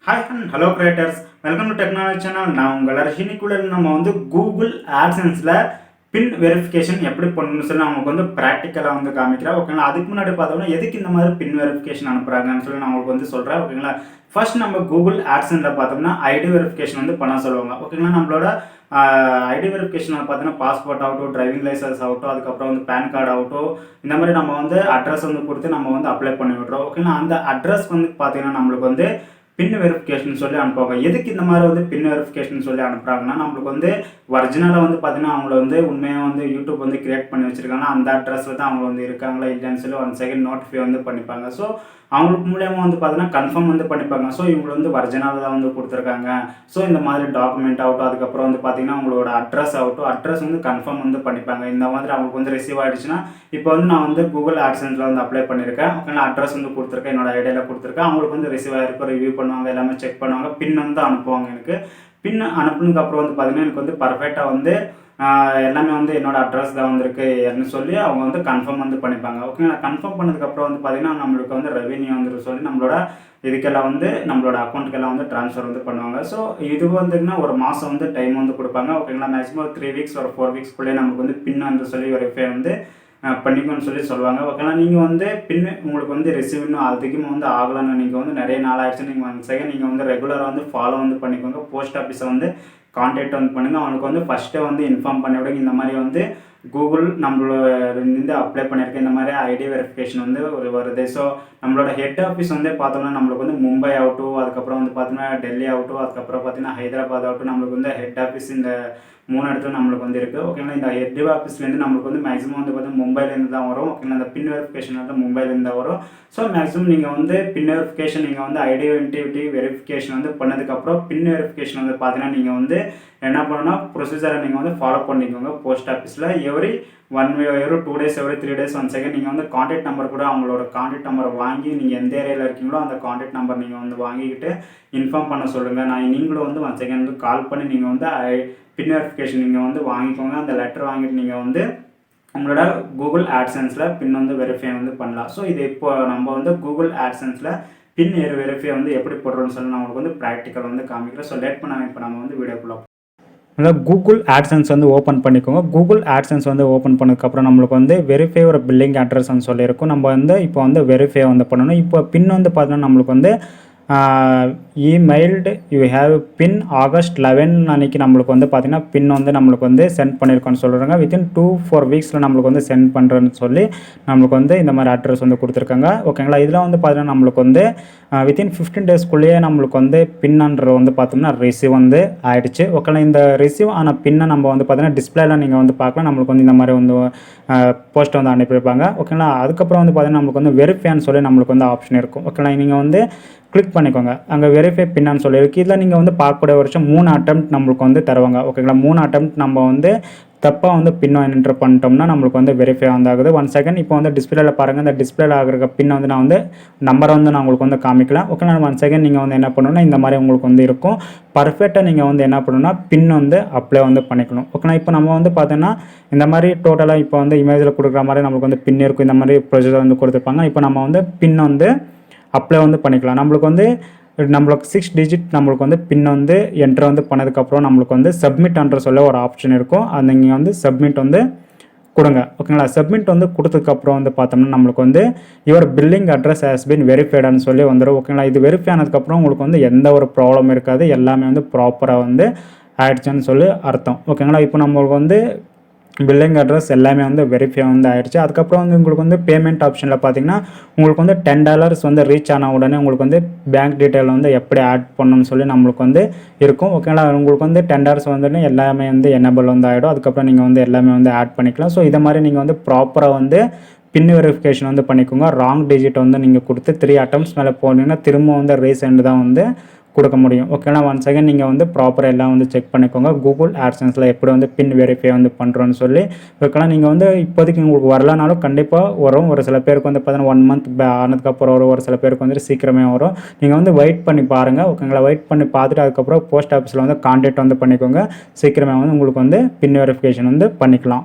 Hi and hello creators, welcome to Technology channel. நான் உங்கள் இன்னைக்குள்ள நம்ம கூகுள் ஆட்சன்ஸ்ல பின் வெரிஃபிகேஷன் எப்படி பண்ணணும்னு சொல்லி நான் உங்களுக்கு ப்ராக்டிக்கலாக காமிக்கிறேன். ஓகேங்களா? அதுக்கு முன்னாடி பார்த்தோம்னா எதுக்கு இந்த மாதிரி பின் வெரிஃபிகேஷன் அனுப்புறாங்கன்னு சொல்லி நான் உங்களுக்கு சொல்கிறேன். ஓகேங்களா? ஃபர்ஸ்ட் நம்ம கூகுள் ஆட்சன்ஸில் பார்த்தோம்னா ஐடி வெரிஃபிகேஷன் பண்ண சொல்லுவாங்க. ஓகேங்களா? நம்மளோட ஐடி வெரிஃபிகேஷன் பார்த்தீங்கன்னா பாஸ்போர்ட் ஆகட்டும், டிரைவிங் லைசன்ஸ் ஆகட்டும், அதுக்கப்புறம் பேன் கார்டு ஆகட்டும், இந்த மாதிரி நம்ம அட்ரஸ் கொடுத்து நம்ம அப்ளை பண்ணி விட்றோம். ஓகேங்களா? அந்த அட்ரஸ் பார்த்தீங்கன்னா நம்மளுக்கு பின் வெரிஃபிகேஷன் சொல்லி அனுப்புவாங்க. எதுக்கு இந்த மாதிரி பின் வெரிஃபிகேஷன் சொல்லி அனுப்புறாங்கன்னா நம்மளுக்கு ஒரிஜினலாக பார்த்தீங்கன்னா அவங்கள உண்மையாக யூடியூப் கிரியேட் பண்ணி வச்சிருக்காங்க. அந்த அட்ரஸில் தான் அவங்க இருக்காங்களா இல்லைன்னு சொல்லி 1 செகண்ட் நோட்டிஃபை பண்ணிப்பாங்க. ஸோ அவங்களுக்கு மூலியமாக பார்த்தீங்கன்னா கன்ஃபார்ம் பண்ணிப்பாங்க. ஸோ இவங்க ஒரிஜினலாக தான் கொடுத்துருக்காங்க. ஸோ இந்த மாதிரி டாக்குமெண்ட் ஆகட்டும், அதுக்கப்புறம் பார்த்தீங்கன்னா உங்களோட அட்ரஸ் ஆகட்டும், அட்ரஸ் கன்ஃபார்ம் பண்ணிப்பாங்க. இந்த மாதிரி அவங்களுக்கு ரிசீவ் ஆகிடுச்சுன்னா இப்போ நான் கூகுள் ஆட்சன்ஸில் அப்ளை பண்ணியிருக்கேன். ஓகேங்களா? அட்ரஸ் கொடுத்துருக்கேன், என்னோட ஐடியாவில் கொடுத்துருக்கேன். அவங்களுக்கு ரிசீவ் ஆகிருக்கும், ரிவ்யூ பண்ணுவாங்க, எல்லாமே செக் பண்ணுவாங்க, பின் அனுப்புவாங்க. எனக்கு பின் அனுப்புனதுக்கு அப்புறம் பார்த்தீங்கன்னா எனக்கு பர்ஃபெக்டாக எல்லாமே என்னோட அட்ரஸ் தான் இருக்குன்னு சொல்லி அவங்க கன்ஃபார்ம் பண்ணிப்பாங்க. ஓகேங்களா? கன்ஃபார்ம் பண்ணதுக்கப்புறம் பார்த்தீங்கன்னா நம்மளுக்கு ரெவென்யூ சொல்லி நம்மளோட இதுக்கெல்லாம் நம்மளோட அக்கௌண்ட்டுக்கெல்லாம் ட்ரான்ஸ்ஃபர் பண்ணுவாங்க. ஸோ இது ஒரு மாதம் டைம் கொடுப்பாங்க. ஓகேங்களா? மேக்ஸிமம் 3 வீக்ஸ் ஒரு 4 வீக்ஸ்க்குள்ளே நமக்கு பின் சொல்லி வெரிஃபை பண்ணிக்கணும்னு சொல்லி சொல்லுவாங்க. ஓகேங்களா? நீங்கள் பின் உங்களுக்கு ரிசீவ் இன்னும் அதிகமாக ஆகலைன்னு நீங்கள் நிறைய நாள் ஆயிடுச்சு, நீங்கள் 1 செகண்ட் நீங்கள் ரெகுலராக ஃபாலோ பண்ணிக்கோங்க. போஸ்ட் ஆஃபீஸை கான்டாக்ட் பண்ணுங்கள். அவனுக்கு ஃபஸ்ட்டே இன்ஃபார்ம் பண்ணி விடுங்க. இந்த மாதிரி கூகுள் நம்மளோட அப்ளை பண்ணியிருக்கேன், இந்த மாதிரி ஐடி வெரிஃபிகேஷன் வருது. ஸோ நம்மளோட ஹெட் ஆஃபீஸ் பார்த்தோம்னா நம்மளுக்கு மும்பை ஆகட்டும், அதுக்கப்புறம் பார்த்தீங்கன்னா டெல்லி ஆகட்டும், அதுக்கப்புறம் பார்த்தீங்கன்னா ஹைதராபாத் ஆகட்டும், நம்மளுக்கு ஹெட் ஆஃபீஸ் இந்த 3 இடத்துல நம்மளுக்கு இருக்குது. ஓகேங்களா? இந்த ஹெட் ஆஃபீஸ்லேருந்து நம்மளுக்கு மேக்ஸிமம் பார்த்தீங்கன்னா மும்பைலேருந்து தான் வரும். ஓகேங்களா? இந்த பின் வெரிஃபிகேஷன் மும்பைலேருந்து தான் வரும். ஸோ மேக்ஸிமம் நீங்கள் பின் வெரிஃபிகேஷன் நீங்கள் ஐடென்டிட்டி வெரிஃபிகேஷன் பண்ணதுக்கப்புறம் பின் வெரிஃபிகேஷன் பார்த்தீங்கன்னா நீங்கள் என்ன பண்ணணும்னா ப்ரொசீஜரை நீங்கள் ஃபாலோ பண்ணிக்கோங்க. போஸ்ட் ஆஃபீஸில் every 1 way, every 2 days, every 3 days 1 second நீங்கள் கான்டாக்ட் நம்பர் கூட அவங்களோட கான்டாக்ட் நம்பரை வாங்கி நீங்கள் எந்த ஏரியாவில் இருக்கீங்களோ அந்த கான்டாக்ட் நம்பர் நீங்கள் வாங்கிக்கிட்டு இன்ஃபார்ம் பண்ண சொல்லுங்கள். நீங்களும் 1 செகண்ட் கால் பண்ணி நீங்கள் பின் வெரிஃபிகேஷன் நீங்கள் வாங்கிக்கோங்க. அந்த லெட்டர் வாங்கிட்டு நீங்கள் உங்களோட கூகுள் ஆட்சன்ஸில் பின் வெரிஃபை பண்ணலாம். ஸோ இது இப்போ நம்ம கூகுள் ஆட்சன்ஸில் பின் வெரிஃபை எப்படி போடுறோம்னு சொல்லி நான் உங்களுக்கு ப்ராக்டிக்கல் காமிக்கிறேன். ஸோ லேட் பண்ணாமல் இப்போ நம்ம வீடியோக்குள்ளே அதாவது கூகுள் ஆட்சன்ஸ் ஓப்பன் பண்ணிக்கோங்க. கூகுள் ஆட்சன்ஸ் ஓப்பன் பண்ணதுக்கப்புறம் நம்மளுக்கு வெரிஃபை ஒரு பில்லிங் அட்ரஸ்ன்னு சொல்லியிருக்கும். நம்ம இப்போ வெரிஃபை பண்ணணும். இப்போ பின் பார்த்தீங்கன்னா நம்மளுக்கு இமெயில்டு யூ ஹேவ் பின் ஆகஸ்ட் 11 அன்றைக்கி நம்மளுக்கு பார்த்தீங்கன்னா பின் நம்மளுக்கு சென்ட் பண்ணியிருக்கோன்னு சொல்கிறாங்க. வித்தின் 2-4 வீக்ஸில் நம்மளுக்கு சென்ட் பண்ணுறேன்னு சொல்லி நம்மளுக்கு இந்த மாதிரி அட்ரஸ் கொடுத்துருக்காங்க. ஓகேங்களா? இதில் பார்த்தீங்கன்னா நம்மளுக்கு வித்தின் 15 டேஸ்க்குள்ளேயே நம்மளுக்கு பின்னுன்ற பார்த்தோம்னா ரிசீவ் ஆகிடுச்சு. ஓகேங்களா? இந்த ரிசீவ் ஆன பின்னை நம்ம பார்த்தீங்கன்னா டிஸ்பிளேல நீங்கள் பார்க்கலாம். நம்மளுக்கு இந்த மாதிரி போஸ்ட்டை அனுப்பியிருப்பாங்க. ஓகேங்களா? அதுக்கப்புறம் பார்த்தீங்கன்னா நம்மளுக்கு வெரிஃபைன்னு சொல்லி நம்மளுக்கு ஆப்ஷன் இருக்கும். ஓகேங்களா? நீங்கள் கிளிக் பண்ணிக்கோங்க. அங்கே வெரிஃபை பின்னான்னு சொல்லியிருக்கு. இதில் நீங்கள் பார்க்கக்கூடிய வருஷம் 3 அட்டெம்ப்ட் நம்மளுக்கு தருவாங்க. ஓகேங்களா? 3 அட்டெம்ப்ட் நம்ம தப்பாக பின்னை என்ட்ரு பண்ணிட்டோம்னா நம்மளுக்கு வெரிஃபை ஆகுது. 1 செகண்ட் இப்போ டிஸ்பிளேல பாருங்கள். இந்த டிஸ்பிளேல ஆகிற பின்னை நான் நம்பரை நான் உங்களுக்கு காமிக்கலாம். ஓகேங்களா? 1 செகண்ட் நீங்கள் என்ன பண்ணணும்னா இந்த மாதிரி உங்களுக்கு இருக்கும். பர்ஃபெக்டாக நீங்கள் என்ன பண்ணணும்னா பின் அப்ளை பண்ணிக்கணும். ஓகேங்களா? இப்போ நம்ம பார்த்தோன்னா இந்த மாதிரி டோட்டலாக இப்போ இமேஜில் கொடுக்குற மாதிரி நம்மளுக்கு பின் இருக்கும். இந்த மாதிரி ப்ரொசீஜர் கொடுத்துருப்பாங்க. இப்போ நம்ம பின் அப்ளை பண்ணிக்கலாம். நம்மளுக்கு 6 டிஜிட் நம்மளுக்கு பின் என்ட்ரு பண்ணதுக்கப்புறம் நம்மளுக்கு சப்மிட்ன்ற சொல்ல ஒரு ஆப்ஷன் இருக்கும். அது நீங்கள் சப்மிட் கொடுங்க. ஓகேங்களா? சப்மிட் கொடுத்ததுக்கப்புறம் பார்த்தோம்னா நம்மளுக்கு your billing address has been வெரிஃபைடுன்னு சொல்லி வந்துடும். ஓகேங்களா? இது வெரிஃபை ஆனதுக்கப்புறம் உங்களுக்கு எந்த ஒரு ப்ராப்ளம் இருக்காது. எல்லாமே ப்ராப்பராக ஆயிடுச்சுன்னு சொல்லி அர்த்தம். ஓகேங்களா? இப்போ நம்மளுக்கு பில்லிங் அட்ரஸ் எல்லாமே வெரிஃபை ஆகிடுச்சு. அதுக்கப்புறம் உங்களுக்கு பேமெண்ட் ஆப்ஷனில் பார்த்தீங்கன்னா உங்களுக்கு $10 ரீச் ஆன உடனே உங்களுக்கு பேங்க் டீட்டெயில் எப்படி ஆட் பண்ணணும்னு சொல்லி நம்மளுக்கு இருக்கும். ஓகேங்களா? உங்களுக்கு $10 வந்துட்டு எல்லாமே எனேபிள் ஆகிடும். அதுக்கப்புறம் நீங்கள் எல்லாமே ஆட் பண்ணிக்கலாம். ஸோ இதை மாதிரி நீங்கள் ப்ராப்பராக பின் வெரிஃபிகேஷன் பண்ணிக்கோங்க. ராங் டிஜிட் நீங்கள் கொடுத்து 3 அட்டம்ப்ட்ஸ் மேலே போனீங்கன்னா திரும்ப ரீசெண்ட் தான் கொடுக்க முடியும். ஓகேங்களா? 1 செகண்ட் நீங்கள் ப்ராப்பராக எல்லாம் செக் பண்ணிக்கோங்க. கூகுள் ஆட்சன்ஸில் எப்படி பின் வெரிஃபை பண்ணுறோன்னு சொல்லி. ஓகேங்களா? நீங்கள் இப்போதைக்கு உங்களுக்கு வரலனாலும் கண்டிப்பாக வரும். ஒரு சில பேருக்கு பார்த்தீங்கன்னா 1 மந்த் ஆனதுக்கப்புறம் வரும். ஒரு சில பேருக்கு சீக்கிரமே வரும். நீங்கள் வெயிட் பண்ணி பாருங்கள். ஓகேங்களா? வெயிட் பண்ணி பார்த்துட்டு அதுக்கப்புறம் போஸ்ட் ஆஃபீஸில் கான்டாக்ட் பண்ணிக்கோங்க. சீக்கிரமே உங்களுக்கு பின் வெரிஃபிகேஷன் பண்ணிக்கலாம்.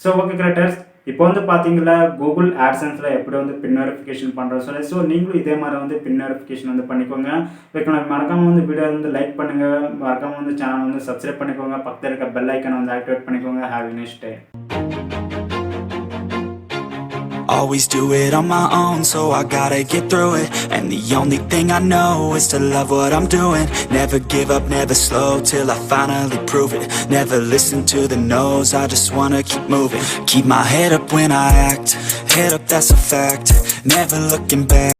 ஸோ ஓகே கிரியேட்டர்ஸ், இப்போ வந்து பார்த்தீங்கன்னா கூகுள் ஆட்சன்ஸில் எப்படி வந்து பின் வெரிஃபிகேஷன் பண்ணுறோம் சொல்லி, ஸோ நீங்களும் இதே மாதிரி வந்து பின் வெரிஃபிகேஷன் வந்து பண்ணிக்கோங்க. மறக்காமல் வந்து வீடியோ வந்து லைக் பண்ணுங்கள், மறக்காமல் வந்து சேனல் வந்து சப்ஸ்கிரைப் பண்ணிக்கோங்க, பக்கத்தில் இருக்க பெல் ஐக்கானை வந்து ஆக்டிவேட் பண்ணிக்கோங்க. Have a nice day. Always do it on my own, so I gotta get through it. And the only thing I know is to love what I'm doing. Never give up, never slow, till I finally prove it. Never listen to the no's, I just wanna keep moving. Keep my head up when I act, head up, that's a fact. Never looking back.